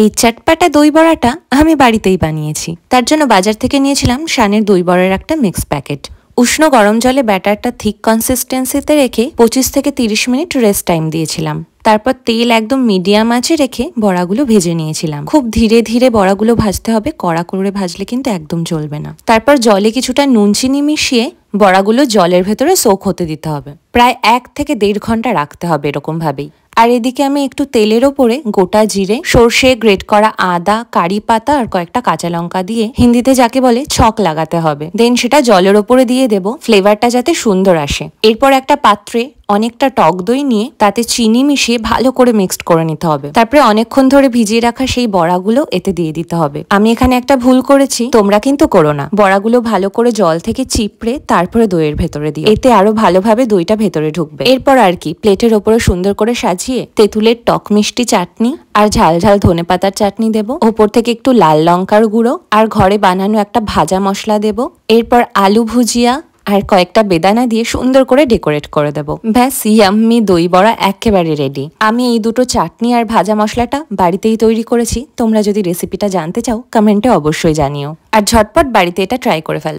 এই চটপাটা দই বড়াটা আমি বাড়িতেই বানিয়েছি। তার জন্য বাজার থেকে নিয়েছিলাম শানের দই বড়ার একটা মিক্স প্যাকেট। উষ্ণ গরম জলে ব্যাটারটা থিক কনসিস্টেন্সিতে রেখে 25 থেকে 30 মিনিট রেস্ট টাইম দিয়েছিলাম। তারপর তেল একদম মিডিয়াম আঁচে রেখে বড়াগুলো ভেজে নিয়েছিলাম। খুব ধীরে ধীরে বড়াগুলো ভাজতে হবে, কড়া করে ভাজলে কিন্তু একদম চলবে না। তারপর জলে কিছুটা নুন চিনি মিশিয়ে বড়াগুলো জলের ভেতরে সোক হতে দিতে হবে। প্রায় 1 থেকে 1.5 ঘন্টা রাখতে হবে এরকম ভাবেই। আর এদিকে আমি একটু তেলের ওপরে গোটা জিরে, সর্ষে, গ্রেট করা আদা, কারি পাতা আর কয়েকটা কাঁচা লঙ্কা দিয়ে, হিন্দিতে যাকে বলে ছক লাগাতে হবে, দেন সেটা জলের ওপরে দিয়ে দেব, ফ্লেভারটা যাতে সুন্দর আসে। এরপর একটা পাত্রে অনেকটা টক দই নিয়ে তাতে চিনি মিশিয়ে ভালো করে মিক্সড করে নিতে হবে। তারপরে অনেকক্ষণ ধরে ভিজিয়ে রাখা সেই বড়াগুলো এতে দিয়ে দিতে হবে। আমি এখানে একটা ভুল করেছি, তোমরা কিন্তু করো না। বড়াগুলো ভালো করে জল থেকে চিপড়ে তারপরে দইয়ের ভেতরে দিও, এতে আরো ভালোভাবে দইটা ভেতরে ঢুকবে। এরপর আর কি, প্লেটের ওপরে সুন্দর করে সাজিয়ে তেঁতুলের টক মিষ্টি চাটনি আর ঝাল ঝাল ধনেপাতার চাটনি দেব, ওপর থেকে একটু লাল লঙ্কার গুঁড়ো আর ঘরে বানানো একটা ভাজা মশলা দেব। এরপর আলু ভুজিয়া আর কয়েকটা বেদানা দিয়ে সুন্দর করে ডেকোরেট করে দেবো। ব্যাস, ইয়াম্মি দই বড়া একেবারে রেডি। আমি এই দুটো চাটনি আর ভাজা মশলাটা বাড়িতেই তৈরি করেছি। তোমরা যদি রেসিপিটা জানতে চাও কমেন্টে অবশ্যই জানিও, আর ঝটপট বাড়িতে এটা ট্রাই করে ফেলো।